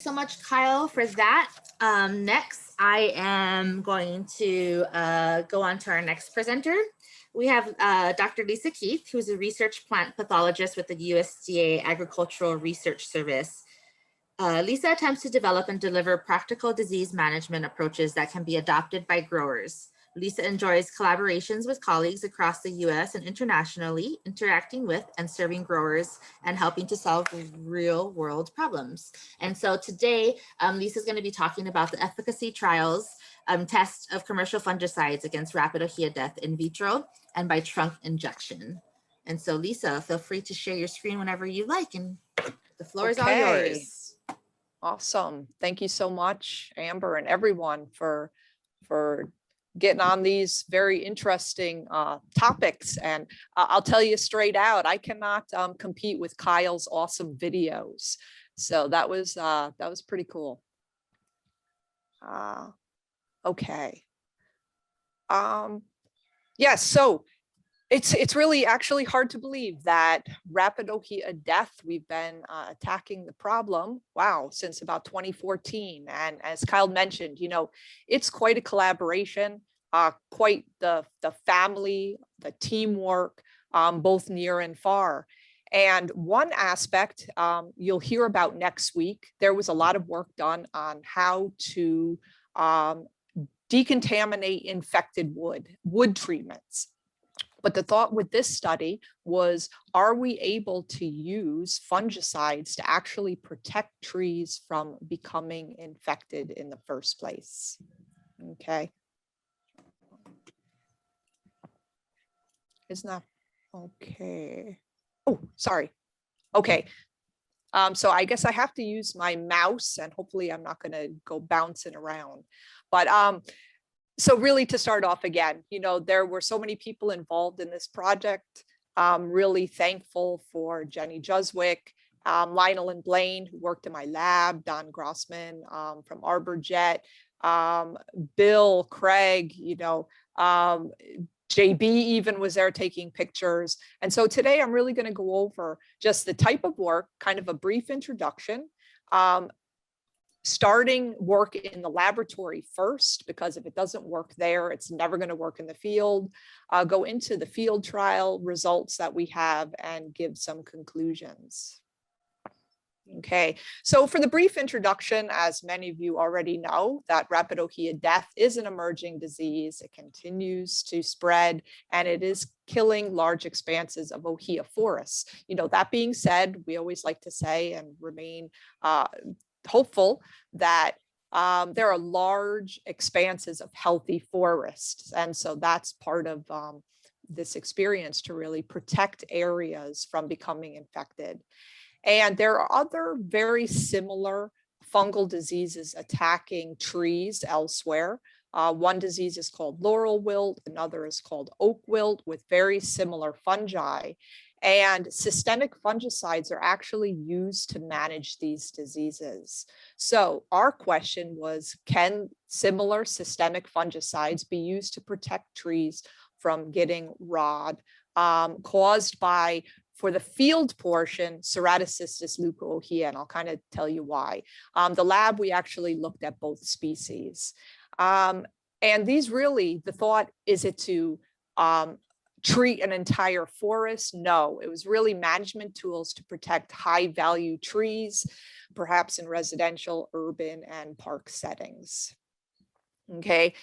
So much, Kyle, for that. Next, I am going to go on to our next presenter. We have Dr. Lisa Keith, who's a research plant pathologist with the USDA Agricultural Research Service. Lisa attempts to develop and deliver practical disease management approaches that can be adopted by growers. Lisa enjoys collaborations with colleagues across the US and internationally, interacting with and serving growers and helping to solve real world problems. And so today, Lisa is going to be talking about the efficacy trials test of commercial fungicides against rapid ohia death in vitro and by trunk injection. And so Lisa, feel free to share your screen whenever you like, and the floor is all yours. Awesome. Thank you so much, Amber, and everyone for getting on these very interesting topics. And I'll tell you straight out, I cannot compete with Kyle's awesome videos. So that was pretty cool. Okay. Yes, so it's really actually hard to believe that rapid ohia death, we've been attacking the problem, wow, since about 2014. And as Kyle mentioned, you know, it's quite a collaboration, quite the family, the teamwork, both near and far. And one aspect you'll hear about next week, there was a lot of work done on how to decontaminate infected wood treatments. But the thought with this study was, are we able to use fungicides to actually protect trees from becoming infected in the first place? Okay. Isn't that okay? Oh, sorry. Okay. So I guess I have to use my mouse, and hopefully I'm not going to go bouncing around. But so really, to start off again, you know, there were so many people involved in this project. Really thankful for Jenny Juswick, Lionel and Blaine, who worked in my lab, Don Grossman from ArborJet, Bill, Craig, you know, JB even was there taking pictures. And so today I'm really going to go over just the type of work, kind of a brief introduction, starting work in the laboratory first, because if it doesn't work there, it's never going to work in the field. Go into the field trial results that we have and give some conclusions. Okay, so for the brief introduction, as many of you already know, that rapid ohia death is an emerging disease. It continues to spread, and it is killing large expanses of ohia forests. You know, that being said, we always like to say and remain hopeful that there are large expanses of healthy forests. And so that's part of this experience, to really protect areas from becoming infected. And there are other very similar fungal diseases attacking trees elsewhere. One disease is called laurel wilt, another is called oak wilt, with very similar fungi. And systemic fungicides are actually used to manage these diseases. So our question was, can similar systemic fungicides be used to protect trees from getting rot caused by, for the field portion, Ceratocystis leucoohea, and I'll kind of tell you why. The lab, we actually looked at both species. And these really, the thought, is it to treat an entire forest? No, it was really management tools to protect high value trees, perhaps in residential, urban, and park settings. Okay.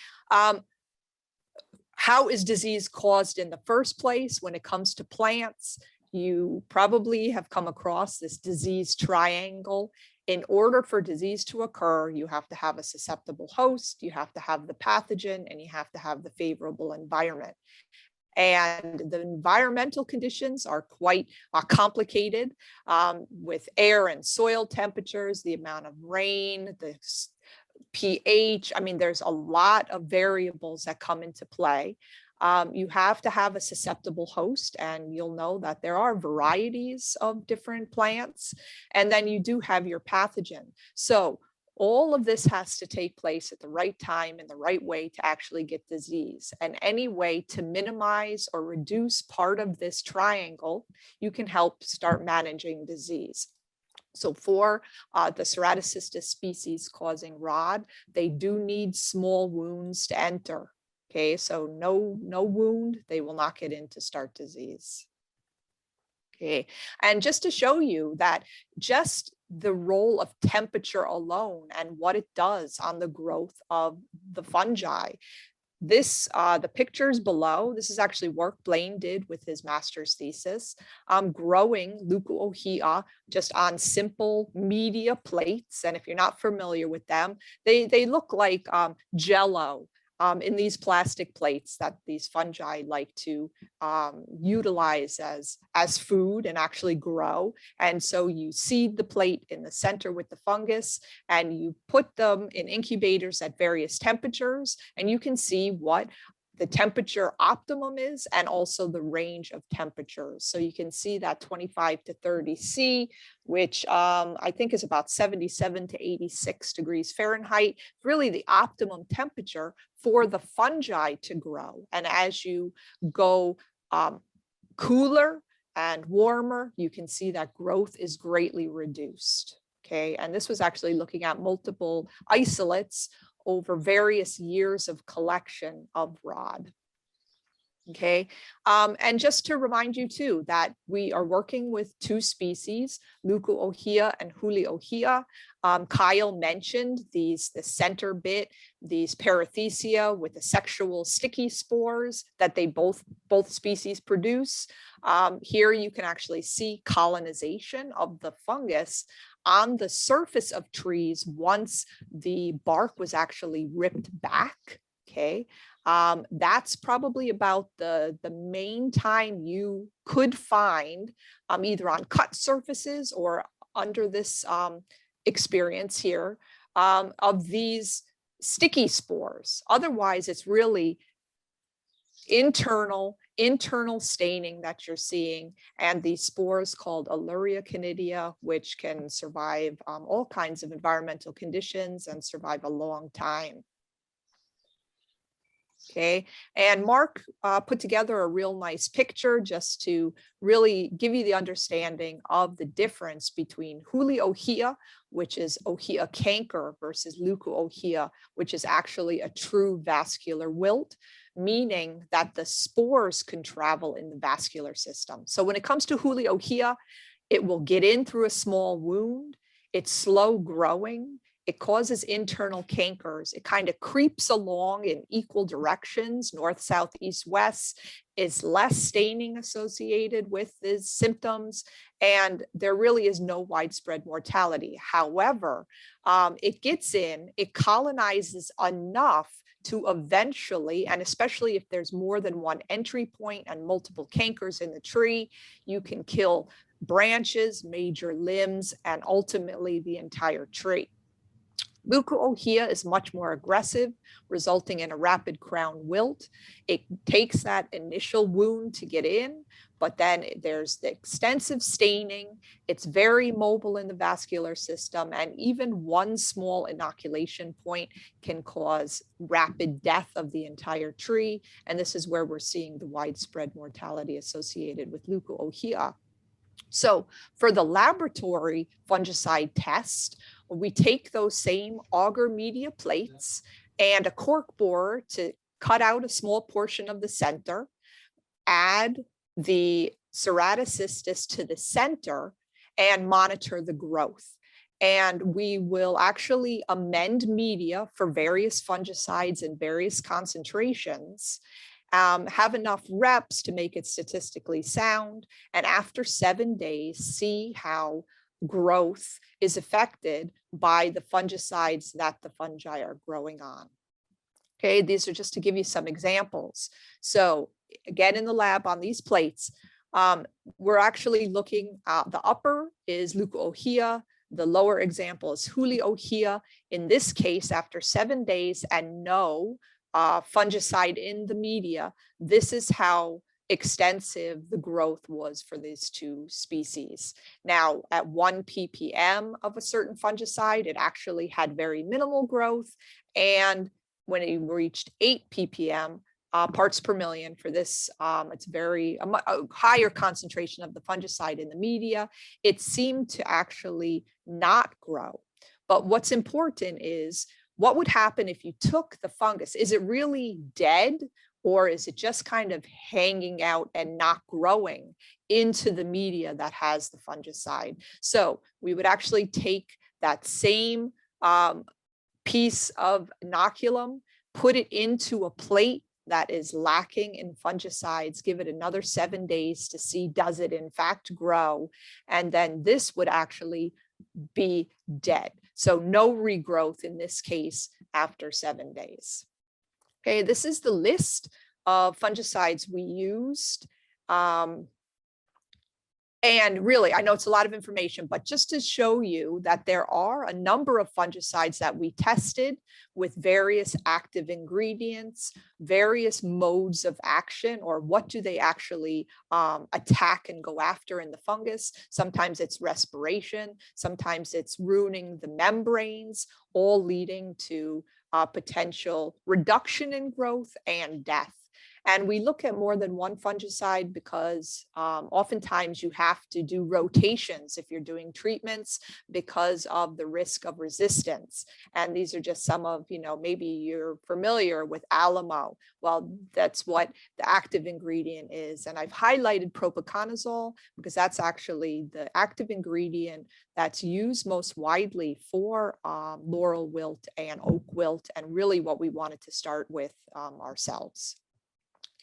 How is disease caused in the first place? When it comes to plants, you probably have come across this disease triangle. In order for disease to occur, you have to have a susceptible host, you have to have the pathogen, and you have to have the favorable environment. And the environmental conditions are quite complicated with air and soil temperatures, the amount of rain, the pH. I mean, there's a lot of variables that come into play. You have to have a susceptible host, and you'll know that there are varieties of different plants. And then you do have your pathogen. So all of this has to take place at the right time in the right way to actually get disease. And any way to minimize or reduce part of this triangle, you can help start managing disease. So for the Ceratocystis species causing rod, they do need small wounds to enter. Okay, so no wound, they will not get in to start disease. Okay, and just to show you that just the role of temperature alone and what it does on the growth of the fungi. This, the pictures below, this is actually work Blaine did with his master's thesis, growing Leucoohea just on simple media plates. And if you're not familiar with them, they look like Jello in these plastic plates that these fungi like to utilize as food and actually grow. And so you seed the plate in the center with the fungus, and you put them in incubators at various temperatures, and you can see what the temperature optimum is and also the range of temperatures. So you can see that 25 to 30 C, which I think is about 77 to 86 degrees Fahrenheit, really the optimum temperature for the fungi to grow. And as you go cooler and warmer, you can see that growth is greatly reduced. Okay, and this was actually looking at multiple isolates over various years of collection of rod. Okay, and just to remind you too that we are working with two species, Leucoohea and Huliohea. Kyle mentioned the center bit, these Parathecia with the sexual sticky spores that they both species produce. Here you can actually see colonization of the fungus on the surface of trees once the bark was actually ripped back. Okay, that's probably about the main time you could find either on cut surfaces or under this experience here of these sticky spores. Otherwise, it's really internal staining that you're seeing, and these spores called Alluria canidia, which can survive all kinds of environmental conditions and survive a long time. Okay, and Mark put together a real nice picture just to really give you the understanding of the difference between Huliohea, which is ohea canker, versus Leucoohea, which is actually a true vascular wilt, meaning that the spores can travel in the vascular system. So when it comes to Huliohea, it will get in through a small wound. It's slow growing. It causes internal cankers. It kind of creeps along in equal directions, north, south, east, west. Is less staining associated with these symptoms, and there really is no widespread mortality. However, it gets in, it colonizes enough to eventually, and especially if there's more than one entry point and multiple cankers in the tree, you can kill branches, major limbs, and ultimately the entire tree. Leucoohea is much more aggressive, resulting in a rapid crown wilt. It takes that initial wound to get in, but then there's the extensive staining. It's very mobile in the vascular system, and even one small inoculation point can cause rapid death of the entire tree. And this is where we're seeing the widespread mortality associated with Leucoohea. So for the laboratory fungicide test, we take those same agar media plates and a cork borer to cut out a small portion of the center, add the Ceratocystis to the center, and monitor the growth. And we will actually amend media for various fungicides in various concentrations, have enough reps to make it statistically sound, and after 7 days, see how growth is affected by the fungicides that the fungi are growing on. Okay, these are just to give you some examples. So again, in the lab on these plates, we're actually looking at the upper is Leucoohea, the lower example is Huliohea. In this case, after 7 days and no fungicide in the media, this is how extensive the growth was for these two species. Now, at 1 ppm of a certain fungicide, it actually had very minimal growth. And when it reached 8 ppm, parts per million for this. It's a higher concentration of the fungicide in the media. It seemed to actually not grow. But what's important is what would happen if you took the fungus? Is it really dead, or is it just kind of hanging out and not growing into the media that has the fungicide? So we would actually take that same piece of inoculum, put it into a plate that is lacking in fungicides, give it another 7 days to see, does it in fact grow? And then this would actually be dead. So no regrowth in this case after 7 days. Okay, this is the list of fungicides we used. And really, I know it's a lot of information, but just to show you that there are a number of fungicides that we tested with various active ingredients, various modes of action, or what do they actually attack and go after in the fungus. Sometimes it's respiration, sometimes it's ruining the membranes, all leading to potential reduction in growth and death. And we look at more than one fungicide because oftentimes you have to do rotations if you're doing treatments because of the risk of resistance. And these are just some of, maybe you're familiar with Alamo. Well, that's what the active ingredient is. And I've highlighted propiconazole because that's actually the active ingredient that's used most widely for laurel wilt and oak wilt, and really what we wanted to start with ourselves.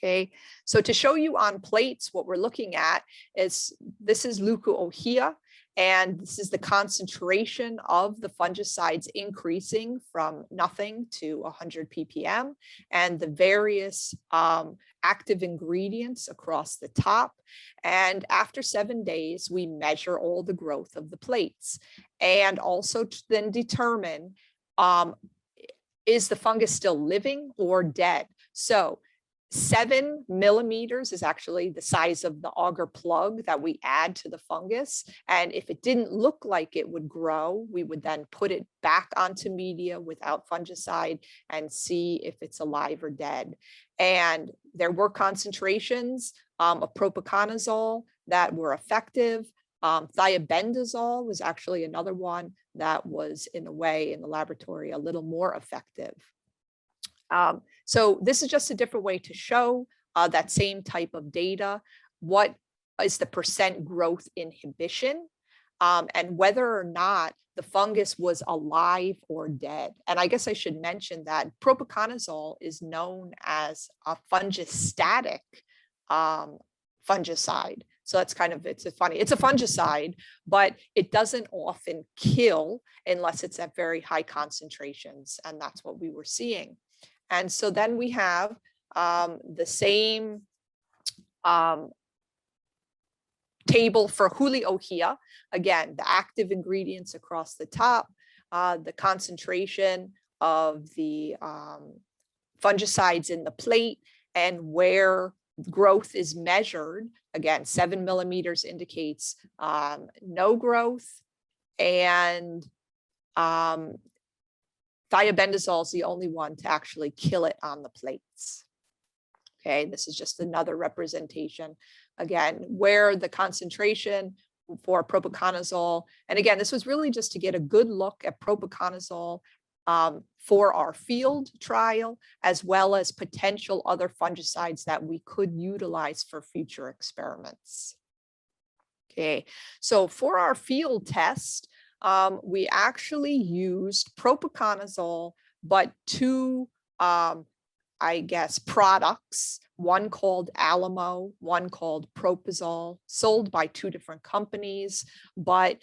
Okay, so to show you on plates, what we're looking at is, this is leucoohea, and this is the concentration of the fungicides increasing from nothing to 100 ppm, and the various active ingredients across the top. And after 7 days, we measure all the growth of the plates, and also to then determine, is the fungus still living or dead? So 7 millimeters is actually the size of the auger plug that we add to the fungus. And if it didn't look like it would grow, we would then put it back onto media without fungicide and see if it's alive or dead. And there were concentrations of propiconazole that were effective. Thiabendazole was actually another one that was, in a way, in the laboratory, a little more effective. So this is just a different way to show that same type of data. What is the percent growth inhibition, and whether or not the fungus was alive or dead. And I guess I should mention that propiconazole is known as a fungistatic fungicide. So that's kind of, it's a fungicide, but it doesn't often kill unless it's at very high concentrations. And that's what we were seeing. And so then we have the same table for Huliohea. Again, the active ingredients across the top, the concentration of the fungicides in the plate, and where growth is measured. Again, 7 millimeters indicates no growth, and thiabendazole is the only one to actually kill it on the plates. Okay, this is just another representation. Again, where the concentration for propiconazole, and again, this was really just to get a good look at propiconazole for our field trial, as well as potential other fungicides that we could utilize for future experiments. Okay, so for our field test, we actually used propiconazole, but two, I guess, products, one called Alamo, one called Propizol, sold by 2 different companies, but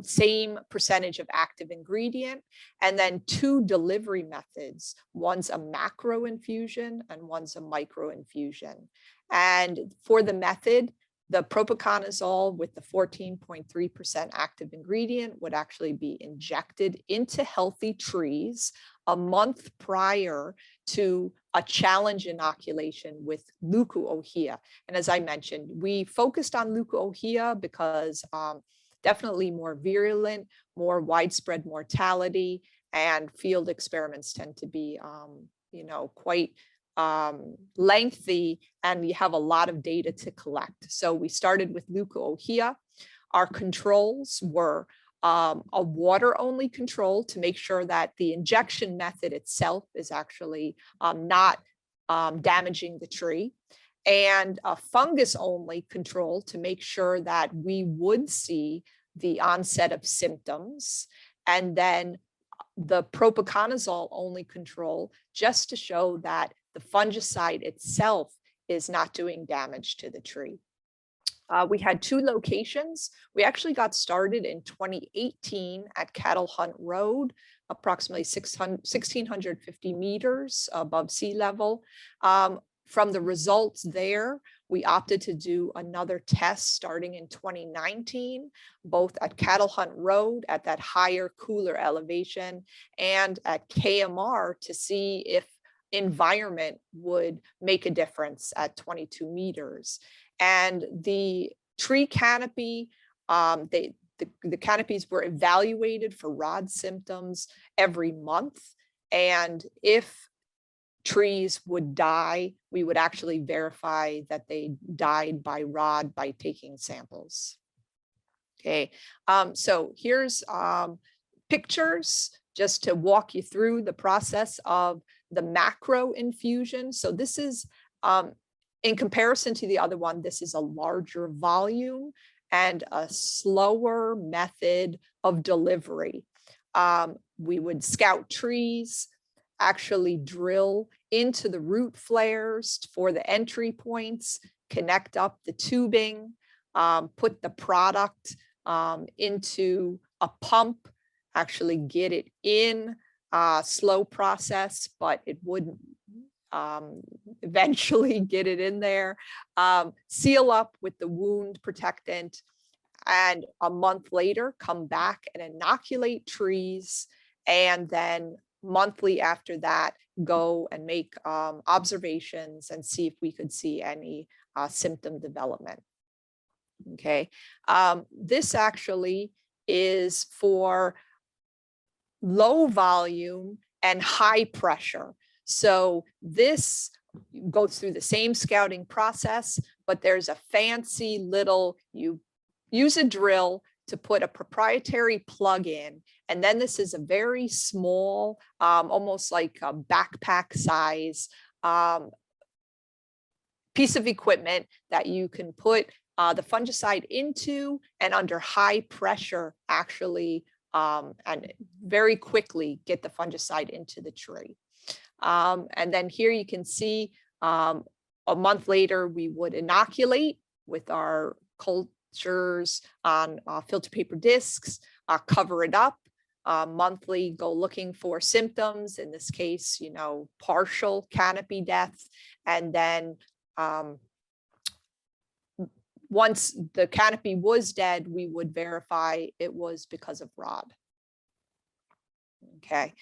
same percentage of active ingredient, and then 2 delivery methods. One's a macro infusion and one's a micro infusion. And for the method, the propiconazole with the 14.3% active ingredient would actually be injected into healthy trees a month prior to a challenge inoculation with leucoohea. And as I mentioned, we focused on leucoohea because definitely more virulent, more widespread mortality, and field experiments tend to be, quite lengthy and you have a lot of data to collect. So we started with leukohea. Our controls were a water-only control to make sure that the injection method itself is actually not damaging the tree, and a fungus-only control to make sure that we would see the onset of symptoms, and then the propiconazole only control just to show that the fungicide itself is not doing damage to the tree. We had 2 locations. We actually got started in 2018 at Cattle Hunt Road, approximately 1,650 meters above sea level. From the results there, we opted to do another test starting in 2019, both at Cattle Hunt Road at that higher, cooler elevation, and at KMR to see if environment would make a difference at 22 meters. And the tree canopy, the canopies were evaluated for rod symptoms every month. And if trees would die, we would actually verify that they died by rod by taking samples. Okay, so here's pictures just to walk you through the process of the macro infusion. So this is, in comparison to the other one, this is a larger volume and a slower method of delivery. We would scout trees, actually drill into the root flares for the entry points, connect up the tubing, put the product into a pump, actually get it in, slow process, but it wouldn't eventually get it in there, seal up with the wound protectant, and a month later come back and inoculate trees, and then monthly after that go and make observations and see if we could see any symptom development. Okay, this actually is for low volume and high pressure. So this goes through the same scouting process, but there's a fancy little, you use a drill to put a proprietary plug in. And then this is a very small, almost like a backpack size piece of equipment that you can put the fungicide into, and under high pressure actually, and very quickly get the fungicide into the tree. And then here you can see a month later, we would inoculate with our cultures on filter paper discs, cover it up, monthly go looking for symptoms, in this case, you know, partial canopy death. And then once the canopy was dead, we would verify it was because of rod. Okay,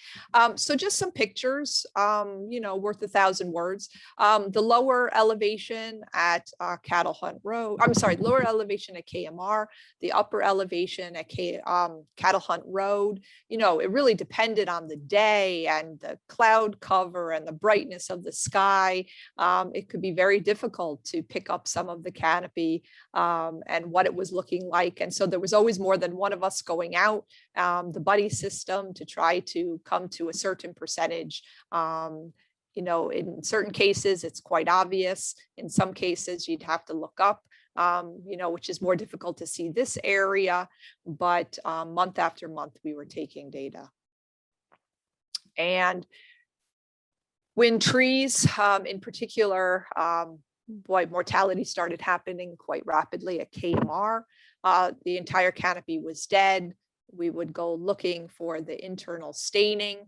so just some pictures, you know, worth 1,000 words. The lower elevation at Cattle Hunt Road, I'm sorry, lower elevation at KMR, the upper elevation at Cattle Hunt Road, you know, it really depended on the day and the cloud cover and the brightness of the sky. It could be very difficult to pick up some of the canopy and what it was looking like. And so there was always more than one of us going out, the buddy system, to try to come to a certain percentage. You know, in certain cases, it's quite obvious. In some cases, you'd have to look up, you know, which is more difficult to see this area, but month after month, we were taking data. And when trees, in particular, boy, mortality started happening quite rapidly at KMR. The entire canopy was dead. We would go looking for the internal staining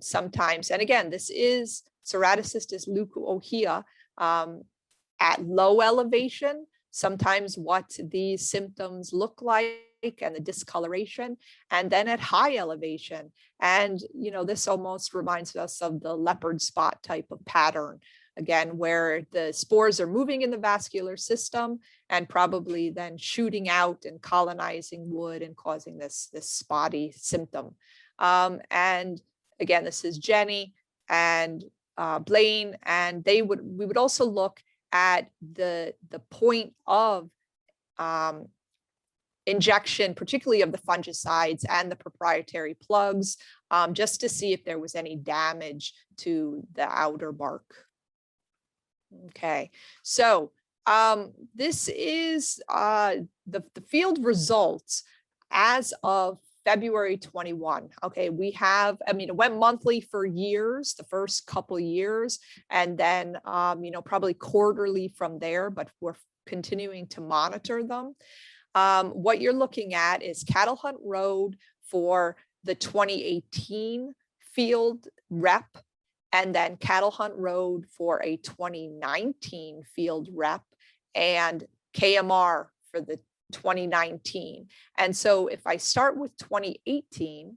sometimes. And again, this is Ceratocystis leukohea at low elevation, sometimes what these symptoms look like and the discoloration, and then at high elevation. And, you know, this almost reminds us of the leopard spot type of pattern, again, where the spores are moving in the vascular system and probably then shooting out and colonizing wood and causing this spotty symptom. And again, this is Jenny, and Blaine, and we would also look at the point of injection, particularly of the fungicides and the proprietary plugs, just to see if there was any damage to the outer bark. Okay, so this is the field results as of February 21. Okay, we have, I mean, it went monthly for years, the first couple years, and then, probably quarterly from there, but we're continuing to monitor them. What you're looking at is Cattle Hunt Road for the 2018 field rep, and then Cattle Hunt Road for a 2019 field rep, and KMR for the 2019. And so if I start with 2018,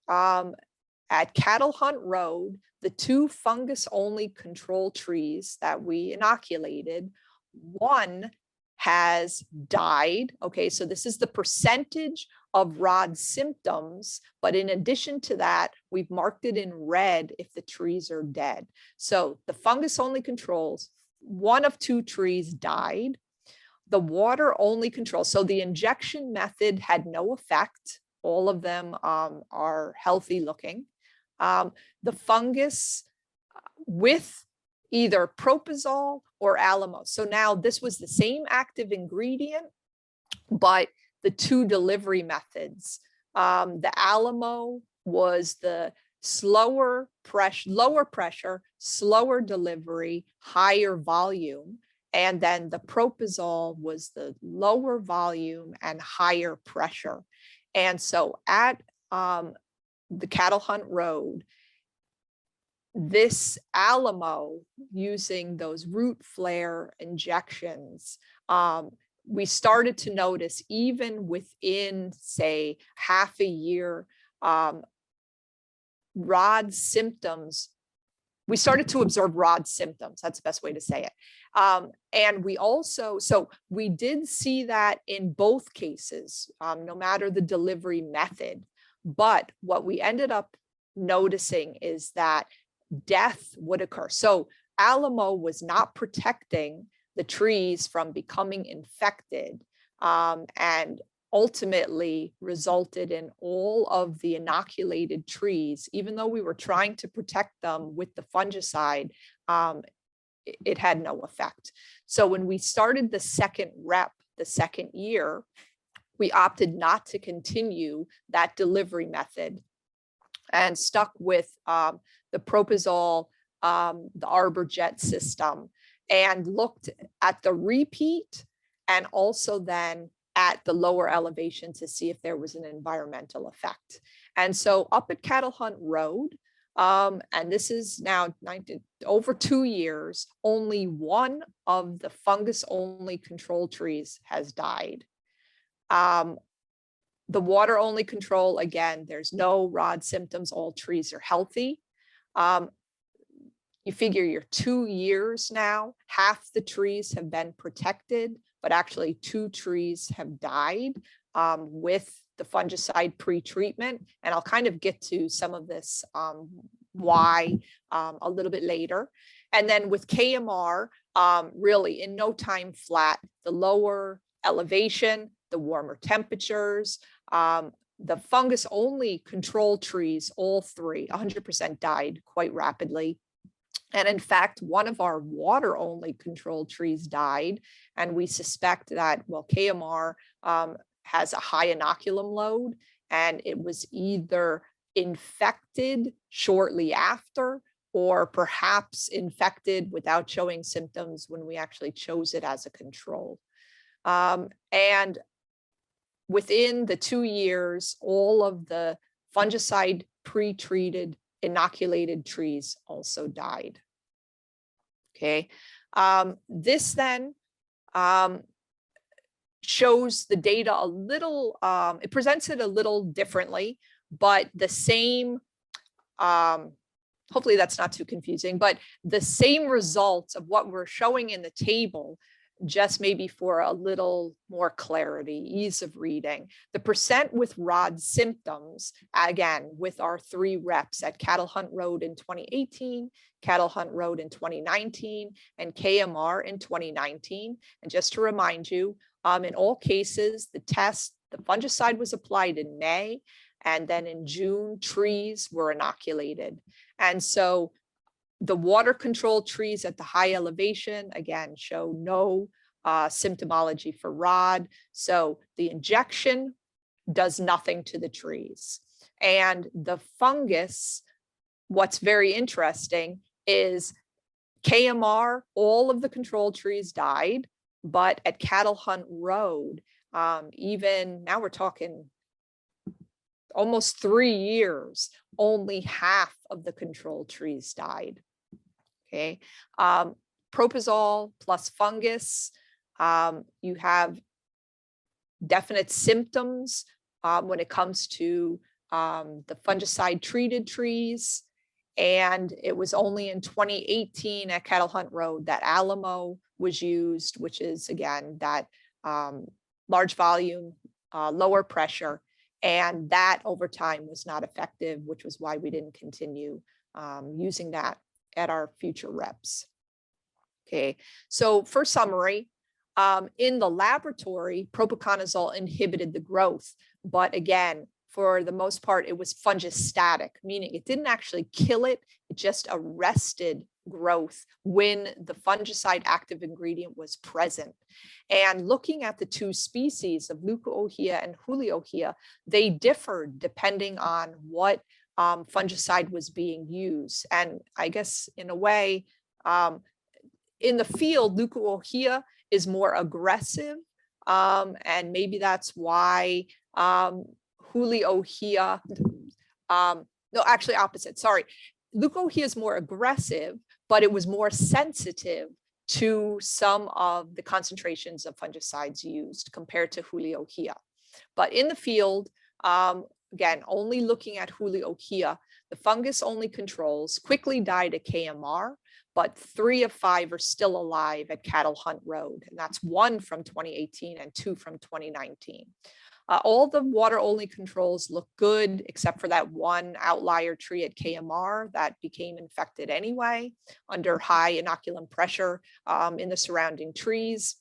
at Cattle Hunt Road, the 2 fungus-only control trees that we inoculated, one has died. Okay, so this is the percentage of rod symptoms, but in addition to that, we've marked it in red if the trees are dead. So the fungus-only controls, 1 of 2 trees died. The water-only control, so the injection method had no effect. All of them are healthy looking. The fungus with either propizol or Alamo. So now this was the same active ingredient, but the 2 delivery methods. The Alamo was the lower pressure, slower delivery, higher volume. And then the propizol was the lower volume and higher pressure. And so at the Cattle Hunt Road, this Alamo, using those root flare injections, we started to notice even within, say, half a year, rod symptoms. We started to observe rod symptoms. That's the best way to say it. And we also, so we did see that in both cases, no matter the delivery method. But what we ended up noticing is that death would occur. So Alamo was not protecting the trees from becoming infected, and ultimately resulted in all of the inoculated trees, even though we were trying to protect them with the fungicide, it had no effect. So when we started the second rep, the second year, we opted not to continue that delivery method and stuck with the propizol, the ArborJet system, and looked at the repeat and also then at the lower elevation to see if there was an environmental effect. And so up at Cattle Hunt Road, and this is now over 2 years, only 1 of the fungus-only control trees has died. The water-only control, again, there's no rod symptoms, all trees are healthy. You figure you're 2 years now, half the trees have been protected, but actually 2 trees have died with the fungicide pre-treatment. And I'll kind of get to some of this why a little bit later. And then with KMR, really in no time flat, the lower elevation, the warmer temperatures, the fungus only control trees, all 3, 100% died quite rapidly. And in fact, 1 of our water only control trees died. And we suspect that, well, KMR has a high inoculum load, and it was either infected shortly after, or perhaps infected without showing symptoms when we actually chose it as a control. And within the 2 years, all of the fungicide pre-treated inoculated trees also died. Okay, this then shows the data a little, it presents it a little differently, but the same, hopefully that's not too confusing, but the same results of what we're showing in the table just maybe for a little more clarity, ease of reading. The percent with rod symptoms, again, with our 3 reps at Cattle Hunt Road in 2018, Cattle Hunt Road in 2019, and KMR in 2019. And just to remind you, in all cases, the fungicide was applied in May, and then in June, trees were inoculated. And so the water control trees at the high elevation, again, show no symptomology for rod. So the injection does nothing to the trees. And the fungus, what's very interesting is KMR, all of the control trees died, but at Cattle Hunt Road, even now we're talking almost 3 years, only half of the control trees died. Okay, propofol plus fungus, you have definite symptoms when it comes to the fungicide treated trees. And it was only in 2018 at Cattle Hunt Road that Alamo was used, which is again that large volume, lower pressure, and that over time was not effective, which was why we didn't continue using that at our future reps. Okay, so for summary, in the laboratory, propiconazole inhibited the growth, but again, for the most part, it was fungistatic, meaning it didn't actually kill it, it just arrested growth when the fungicide active ingredient was present. And looking at the 2 species of Leucoohea and Huliohea, they differed depending on what fungicide was being used. And I guess in a way, in the field, Leucoohea is more aggressive. And maybe that's why Huliohea, no, actually opposite, sorry. Leucoohea is more aggressive, but it was more sensitive to some of the concentrations of fungicides used compared to Huliohea. But in the field, again, only looking at Huliohea, the fungus only controls quickly died at KMR, but 3 of 5 are still alive at Cattle Hunt Road. And that's 1 from 2018 and 2 from 2019. All the water only controls look good, except for that 1 outlier tree at KMR that became infected anyway under high inoculum pressure in the surrounding trees.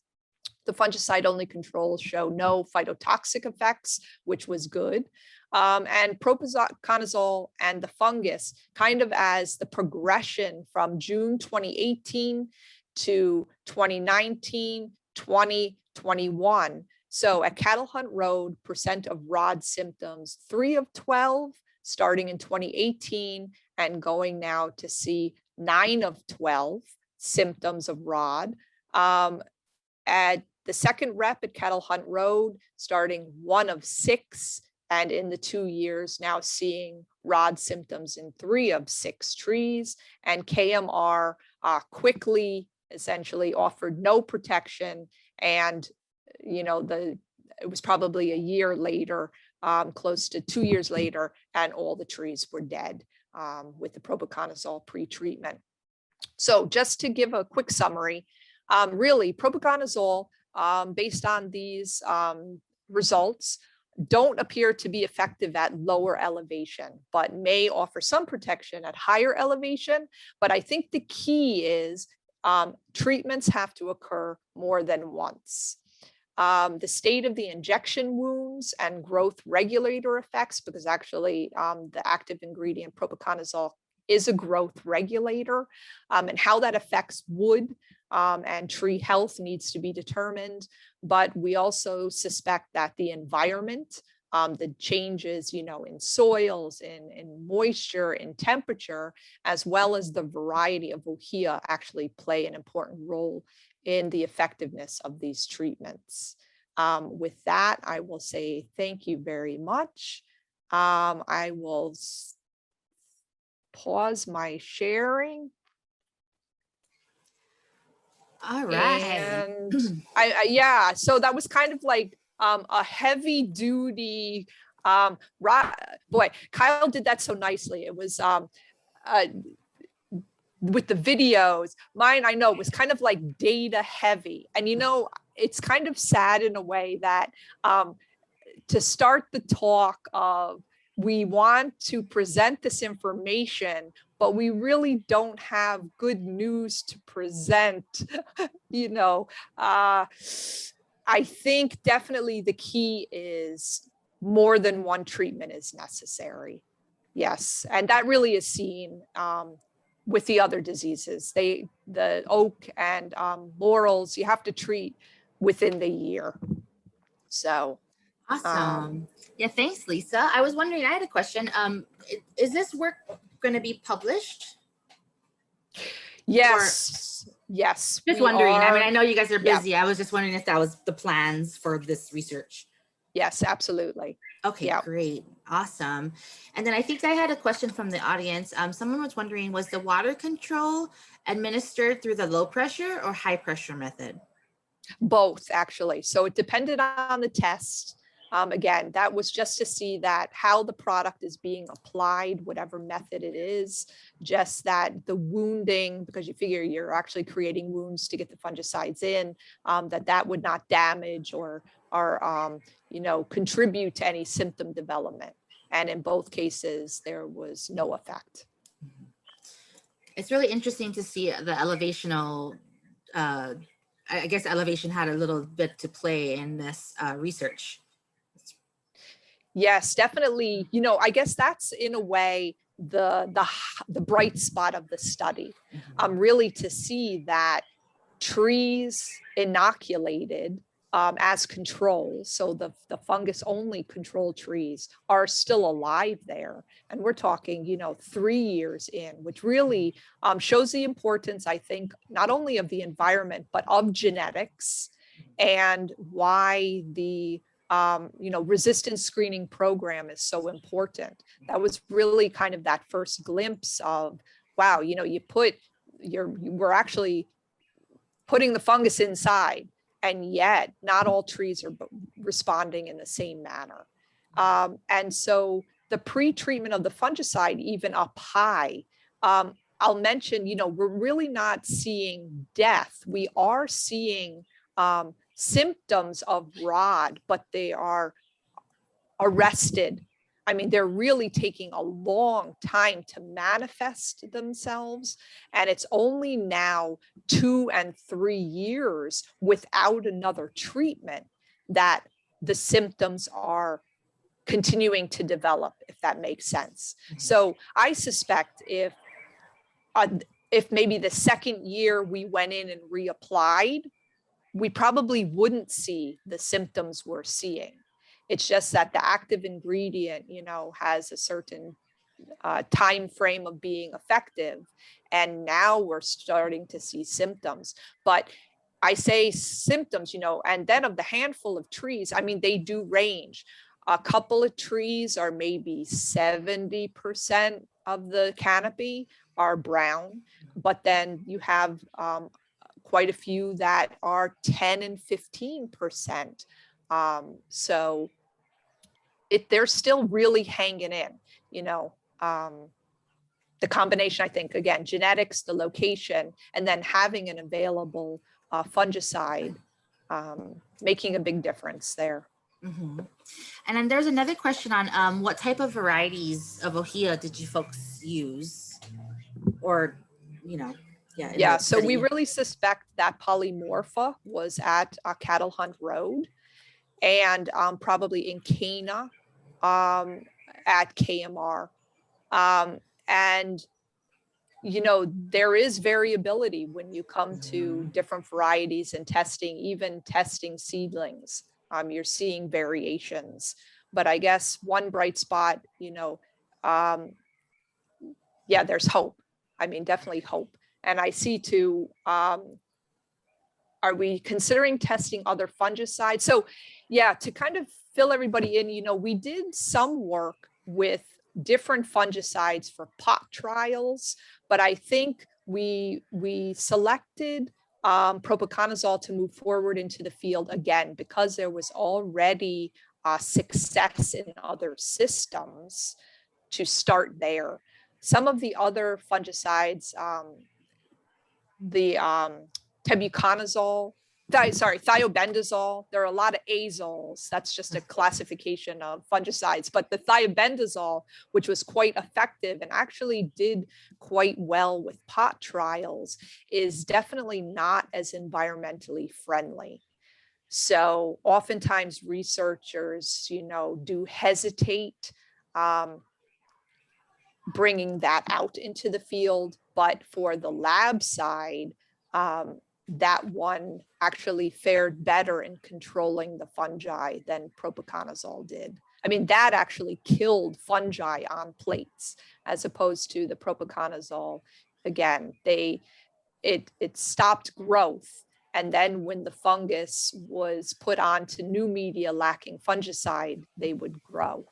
The fungicide only controls show no phytotoxic effects, which was good. And propiconazole and the fungus kind of as the progression from June 2018 to 2019, 2021. So at Cattle Hunt Road, percent of rod symptoms, 3 of 12, starting in 2018 and going now to see 9 of 12 symptoms of rod. At the second rep at Cattle Hunt Road, starting 1 of 6, and in the 2 years now seeing rod symptoms in 3 of 6 trees. And KMR quickly essentially offered no protection, and you know, it was probably a year later, close to 2 years later, and all the trees were dead with the propiconazole pre-treatment. So just to give a quick summary, really propiconazole, based on these results, don't appear to be effective at lower elevation, but may offer some protection at higher elevation. But I think the key is treatments have to occur more than once. The state of the injection wounds and growth regulator effects, because actually the active ingredient propiconazole is a growth regulator, and how that affects wood and tree health needs to be determined. But we also suspect that the environment, the changes, you know, in soils, in moisture, in temperature, as well as the variety of Ohia actually play an important role in the effectiveness of these treatments. With that, I will say thank you very much. I will pause my sharing. All right. And yeah, so that was kind of like a heavy duty, boy, Kyle did that so nicely. It was with the videos. Mine, I know, was kind of like data heavy. And, you know, it's kind of sad in a way that to start the talk of, we want to present this information, but we really don't have good news to present. You know, I think definitely the key is more than one treatment is necessary. Yes, and that really is seen with the other diseases. The oak and laurels, you have to treat within the year. So. Awesome. Yeah, thanks, Lisa. I was wondering, I had a question. Is this work going to be published? Yes. Yes. Just wondering. I mean, I know you guys are busy. I was just wondering if that was the plans for this research. Yes, absolutely. Okay, great. Awesome. And then I think I had a question from the audience. Someone was wondering, was the water control administered through the low pressure or high pressure method? Both, actually. So it depended on the test. Again, that was just to see that how the product is being applied, whatever method it is, just that the wounding, because you figure you're actually creating wounds to get the fungicides in, that would not damage or you know, contribute to any symptom development. And in both cases, there was no effect. It's really interesting to see the elevational, I guess elevation had a little bit to play in this research. Yes, definitely. You know, I guess that's in a way the bright spot of the study, really to see that trees inoculated as control, so the fungus only control trees are still alive there. And we're talking, you know, 3 years in, which really shows the importance, I think, not only of the environment, but of genetics, and why the you know, resistance screening program is so important. That was really kind of that first glimpse of, wow, you know, we're actually putting the fungus inside, and yet not all trees are responding in the same manner. And so the pre-treatment of the fungicide, even up high, I'll mention, you know, we're really not seeing death. We are seeing symptoms of rod, but they are arrested. I mean, they're really taking a long time to manifest themselves. And it's only now 2 and 3 years without another treatment that the symptoms are continuing to develop, if that makes sense. So I suspect if maybe the second year we went in and reapplied, we probably wouldn't see the symptoms we're seeing. It's just that the active ingredient, you know, has a certain time frame of being effective, and now we're starting to see symptoms. But I say symptoms, you know, and then of the handful of trees, I mean, they do range. A couple of trees are maybe 70% of the canopy are brown, but then you have quite a few that are 10 and 15%. So they're still really hanging in, you know. The combination, I think, again, genetics, the location, and then having an available fungicide, making a big difference there. Mm-hmm. And then there's another question on what type of varieties of ohia did you folks use, or, you know? Yeah, so we really suspect that polymorpha was at Cattle Hunt Road, and probably in Cana at KMR. And, you know, there is variability when you come to different varieties and testing, even testing seedlings. You're seeing variations. But I guess one bright spot, you know, yeah, there's hope. I mean, definitely hope. And I see too, are we considering testing other fungicides? So yeah, to kind of fill everybody in, you know, we did some work with different fungicides for pot trials, but I think we selected propiconazole to move forward into the field, again, because there was already success in other systems to start there. Some of the other fungicides, the tebuconazole, thiobendazole. There are a lot of azoles. That's just a classification of fungicides. But the thiobendazole, which was quite effective and actually did quite well with pot trials, is definitely not as environmentally friendly. So oftentimes researchers, do hesitate bringing that out into the field. But for the lab side, that one actually fared better in controlling the fungi than propiconazole did. I mean, that actually killed fungi on plates as opposed to the propiconazole. Again, it stopped growth. And then when the fungus was put onto new media lacking fungicide, they would grow.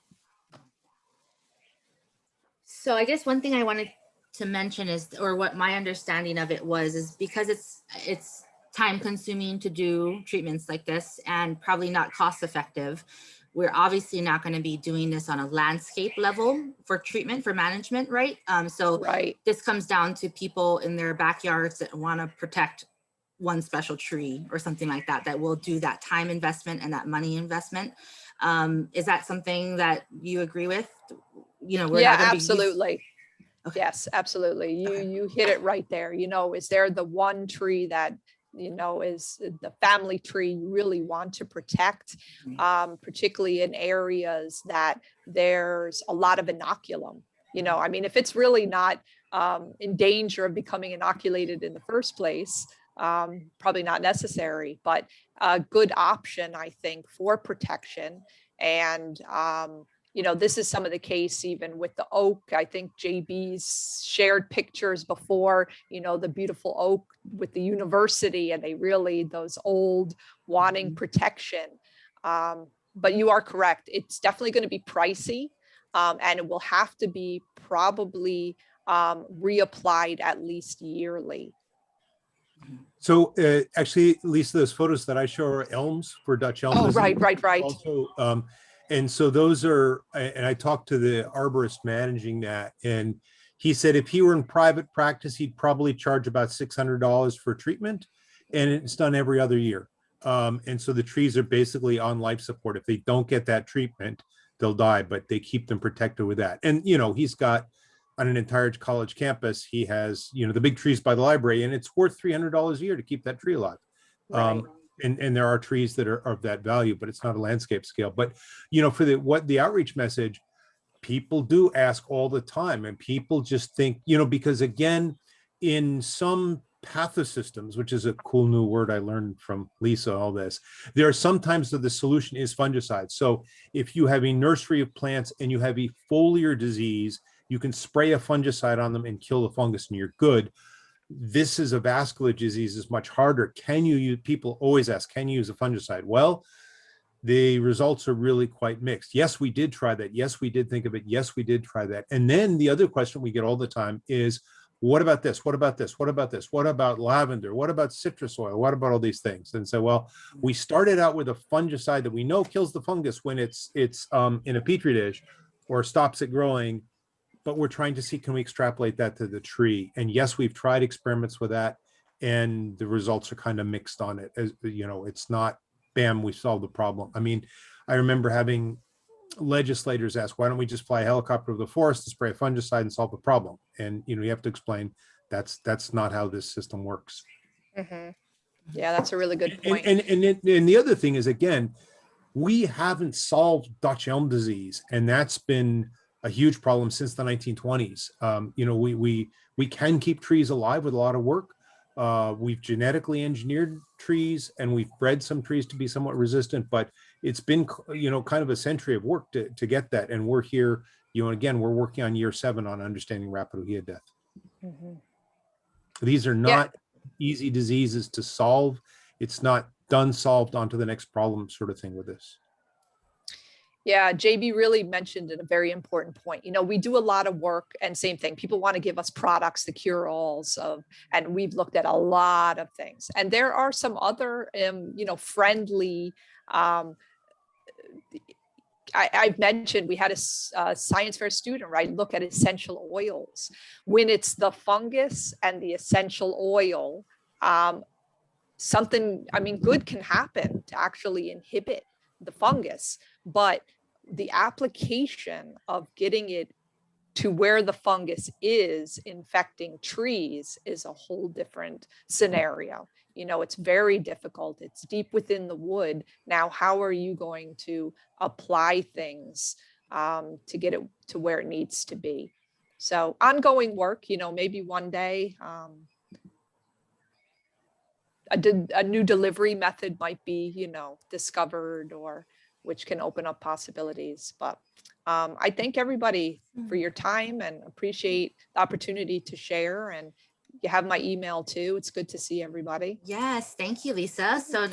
So I guess one thing I wanted to mention is, or what my understanding of it was, is because it's time consuming to do treatments like this and probably not cost effective. We're obviously not going to be doing this on a landscape level for treatment, for management, right? So Right. this comes down to people in their backyards that want to protect one special tree or something like that, that will do that time investment and that money investment. Is that something that you agree with? We're Yeah, not going to be absolutely. Okay. Yes, absolutely. Okay. You hit it right there. Is there the one tree that is the family tree you really want to protect, particularly in areas that there's a lot of inoculum? I mean, if it's really not in danger of becoming inoculated in the first place, probably not necessary, but a good option, I think, for protection. And this is some of the case even with the oak. I think JB's shared pictures before, the beautiful oak with the university, and those old wanting protection. But you are correct. It's definitely going to be pricey, and it will have to be probably reapplied at least yearly. So actually, Lisa, those photos that I show are elms for Dutch elm. Oh, right. Also, and so those are, and I talked to the arborist managing that, and he said if he were in private practice, he'd probably charge about $600 for treatment, and it's done every other year. And so the trees are basically on life support. If they don't get that treatment, they'll die, but they keep them protected with that. And, he's got, on an entire college campus, he has, the big trees by the library, and it's worth $300 a year to keep that tree alive. Right. And there are trees that are of that value, but it's not a landscape scale. But, for the outreach message, people do ask all the time, and people just think, because again, in some pathosystems, which is a cool new word I learned from Lisa, all this, there are sometimes that the solution is fungicide. So if you have a nursery of plants and you have a foliar disease, you can spray a fungicide on them and kill the fungus and you're good. This is a vascular disease, is much harder. Can you use, people always ask, can you use a fungicide? Well, the results are really quite mixed. Yes, we did try that. Yes, we did think of it. Yes, we did try that. And then the other question we get all the time is, what about this? What about this? What about this? What about lavender? What about citrus oil? What about all these things? And so, well, we started out with a fungicide that we know kills the fungus when it's in a petri dish or stops it growing, but we're trying to see, can we extrapolate that to the tree? And yes, we've tried experiments with that, and the results are kind of mixed on it. As it's not, bam, we solved the problem. I mean, I remember having legislators ask, why don't we just fly a helicopter over the forest to spray a fungicide and solve the problem? And you have to explain that's not how this system works. Mm-hmm. Yeah, that's a really good point. And the other thing is, again, we haven't solved Dutch elm disease, and that's been a huge problem since the 1920s. We can keep trees alive with a lot of work. We've genetically engineered trees, and we've bred some trees to be somewhat resistant, but it's been, kind of a century of work to get that. And we're here, again, we're working on year 7 on understanding Rapadohia death. Mm-hmm. These are not easy diseases to solve. It's not done, solved, on to the next problem sort of thing with this. Yeah, JB really mentioned a very important point. We do a lot of work, and same thing, people want to give us products, the cure-alls and we've looked at a lot of things. And there are some other, friendly I've mentioned we had a science fair student, right, look at essential oils. When it's the fungus and the essential oil, something, I mean, good can happen to actually inhibit the fungus, but the application of getting it to where the fungus is infecting trees is a whole different scenario. You know, it's very difficult. It's deep within the wood. Now, how are you going to apply things to get it to where it needs to be? So ongoing work, you know, maybe one day a new delivery method might be, you know, discovered, or which can open up possibilities. But I thank everybody for your time and appreciate the opportunity to share. And you have my email too. It's good to see everybody. Yes, thank you, Lisa. So